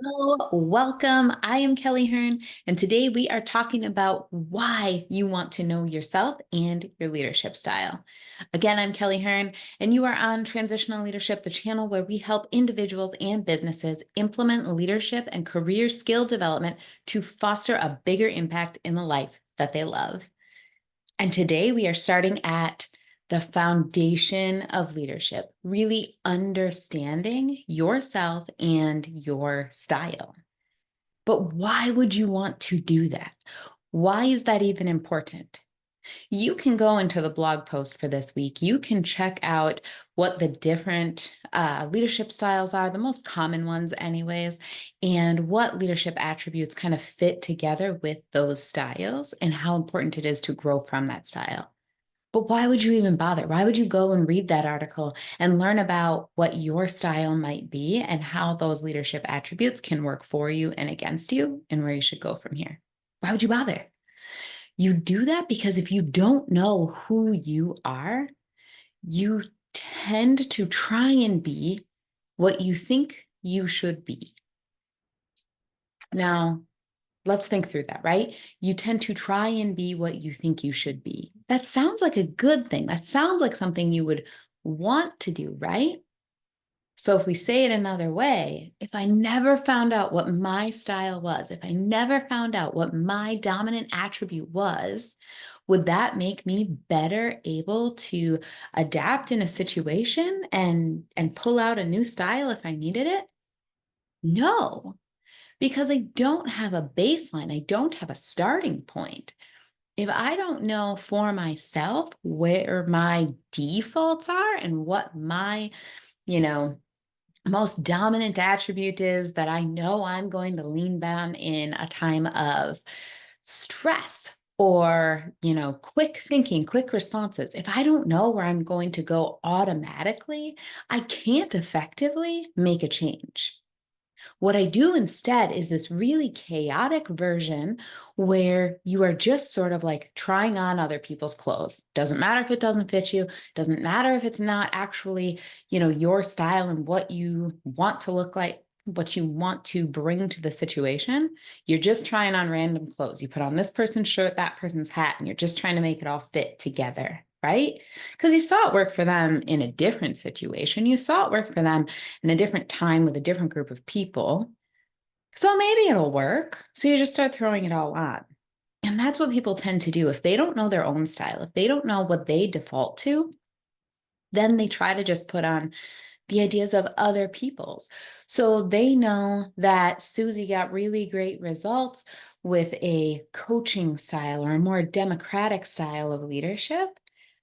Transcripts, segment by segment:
Hello, welcome. I am Kelly Hearn, and today we are talking about why you want to know yourself and your leadership style. Again, I'm Kelly Hearn, and you are on Transitional Leadership, the channel where we help individuals and businesses implement leadership and career skill development to foster a bigger impact in the life that they love. And today we are starting at the foundation of leadership, really understanding yourself and your style. But why would you want to do that? Why is that even important? You can go into the blog post for this week. You can check out what the different leadership styles are, the most common ones, anyways, and what leadership attributes kind of fit together with those styles and how important it is to grow from that style. But why would you even bother? Why would you go and read that article and learn about what your style might be and how those leadership attributes can work for you and against you and where you should go from here? Why would you bother? You do that because if you don't know who you are, you tend to try and be what you think you should be. Now, let's think through that, right? You tend to try and be what you think you should be. That sounds like a good thing. That sounds like something you would want to do, right? So if we say it another way, if I never found out what my style was, if I never found out what my dominant attribute was, would that make me better able to adapt in a situation and pull out a new style if I needed it? No, because I don't have a baseline. I don't have a starting point. If I don't know for myself where my defaults are and what my, you know, most dominant attribute is that I know I'm going to lean on in a time of stress or, quick thinking, quick responses. If I don't know where I'm going to go automatically, I can't effectively make a change. What I do instead is this really chaotic version where you are just sort of like trying on other people's clothes. Doesn't matter if it doesn't fit you, doesn't matter if it's not actually, your style and what you want to look like, what you want to bring to the situation. You're just trying on random clothes. You put on this person's shirt, that person's hat, and you're just trying to make it all fit together. Right? Because you saw it work for them in a different situation. You saw it work for them in a different time with a different group of people. So maybe it'll work. So you just start throwing it all on. And that's what people tend to do. If they don't know their own style, if they don't know what they default to, then they try to just put on the ideas of other people's. So they know that Susie got really great results with a coaching style or a more democratic style of leadership.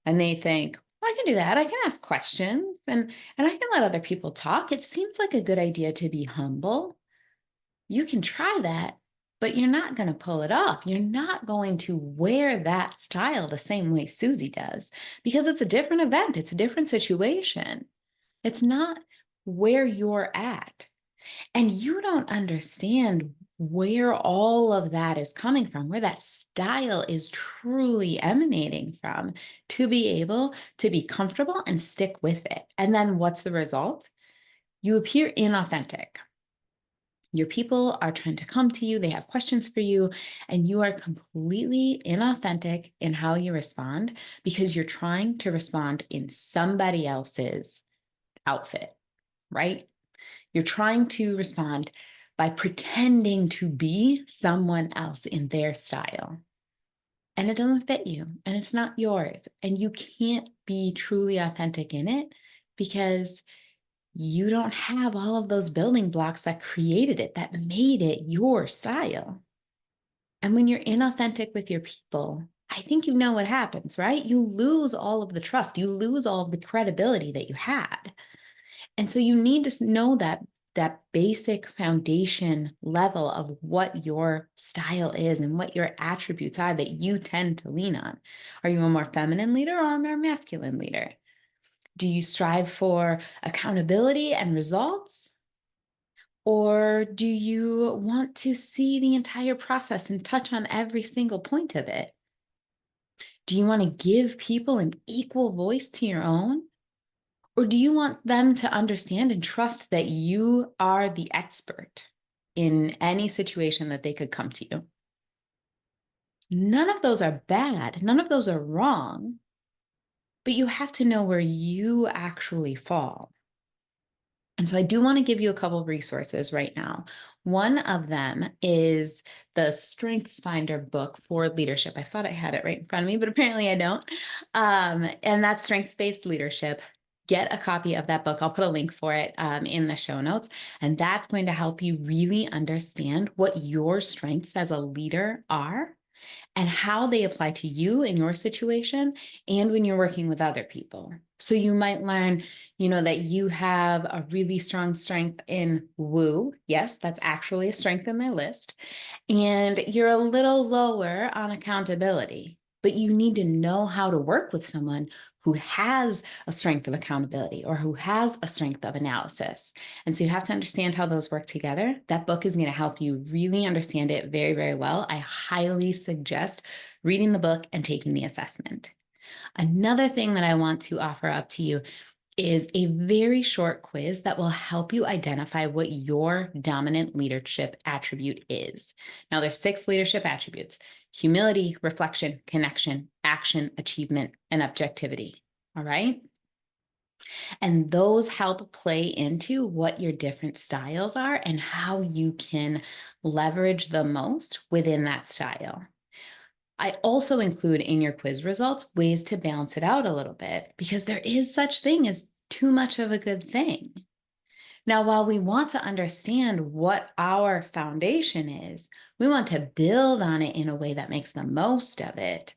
And they think, well, I can do that. I can ask questions and I can let other people talk. It seems like a good idea to be humble. You can try that, but you're not going to pull it off. You're not going to wear that style the same way Susie does because it's a different event. It's a different situation. It's not where you're at. And you don't understand where all of that is coming from, where that style is truly emanating from to be able to be comfortable and stick with it. And then what's the result? You appear inauthentic. Your people are trying to come to you, they have questions for you, and you are completely inauthentic in how you respond because you're trying to respond in somebody else's outfit, right? You're trying to respond by pretending to be someone else in their style. And it doesn't fit you and it's not yours. And you can't be truly authentic in it because you don't have all of those building blocks that created it, that made it your style. And when you're inauthentic with your people, I think you know what happens, right? You lose all of the trust, you lose all of the credibility that you had. And so you need to know that basic foundation level of what your style is and what your attributes are that you tend to lean on. Are you a more feminine leader or a more masculine leader? Do you strive for accountability and results? Or do you want to see the entire process and touch on every single point of it? Do you want to give people an equal voice to your own? Or do you want them to understand and trust that you are the expert? in any situation that they could come to you. None of those are bad. None of those are wrong, but you have to know where you actually fall. And so I do want to give you a couple of resources right now. One of them is the Strengths Finder book for leadership. I thought I had it right in front of me, but apparently I don't. And that's Strengths-Based Leadership. Get a copy of that book. I'll put a link for it in the show notes. And that's going to help you really understand what your strengths as a leader are and how they apply to you in your situation and when you're working with other people. So you might learn, that you have a really strong strength in woo. Yes, that's actually a strength in their list. And you're a little lower on accountability, but you need to know how to work with someone who has a strength of accountability or who has a strength of analysis. And so you have to understand how those work together. That book is going to help you really understand it very, very well. I highly suggest reading the book and taking the assessment. Another thing that I want to offer up to you is a very short quiz that will help you identify what your dominant leadership attribute is. Now, there's 6 leadership attributes: humility, reflection, connection, action, achievement, and objectivity. All right. And those help play into what your different styles are and how you can leverage the most within that style. I also include in your quiz results ways to balance it out a little bit because there is such thing as too much of a good thing. Now, while we want to understand what our foundation is, we want to build on it in a way that makes the most of it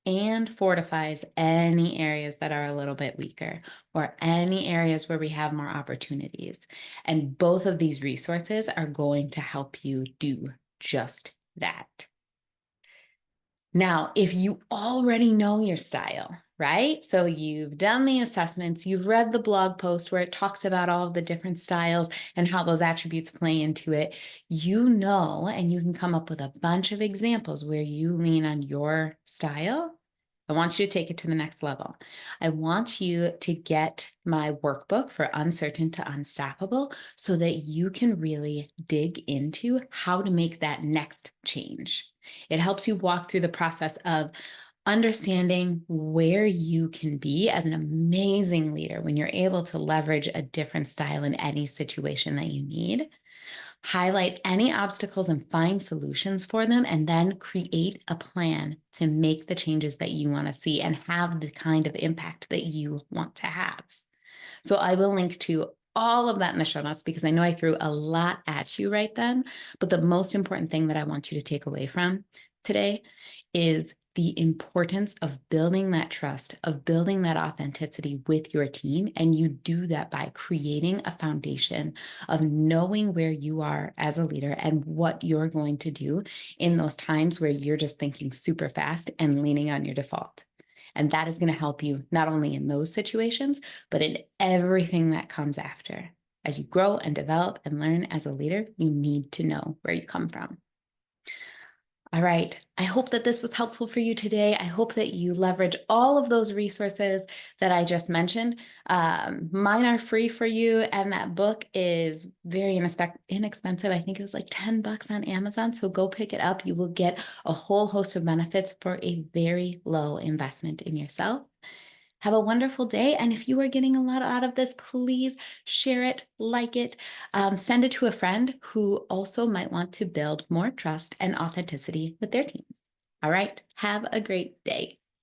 and fortifies any areas that are a little bit weaker or any areas where we have more opportunities. And both of these resources are going to help you do just that. Now, if you already know your style, right? So you've done the assessments, you've read the blog post where it talks about all of the different styles and how those attributes play into it, and you can come up with a bunch of examples where you lean on your style. I want you to take it to the next level. I want you to get my workbook for Uncertain to Unstoppable so that you can really dig into how to make that next change. It helps you walk through the process of understanding where you can be as an amazing leader when you're able to leverage a different style in any situation that you need, highlight any obstacles and find solutions for them, and then create a plan to make the changes that you want to see and have the kind of impact that you want to have. So I will link to all of that in the show notes because I know I threw a lot at you right then. But the most important thing that I want you to take away from today is the importance of building that trust, of building that authenticity with your team. And you do that by creating a foundation of knowing where you are as a leader and what you're going to do in those times where you're just thinking super fast and leaning on your default. And that is going to help you not only in those situations, but in everything that comes after. As you grow and develop and learn as a leader, you need to know where you come from. All right. I hope that this was helpful for you today. I hope that you leverage all of those resources that I just mentioned. Mine are free for you, and that book is very inexpensive. I think it was like $10 on Amazon. So go pick it up. You will get a whole host of benefits for a very low investment in yourself. Have a wonderful day. And if you are getting a lot out of this, please share it, like it, send it to a friend who also might want to build more trust and authenticity with their team. All right. Have a great day.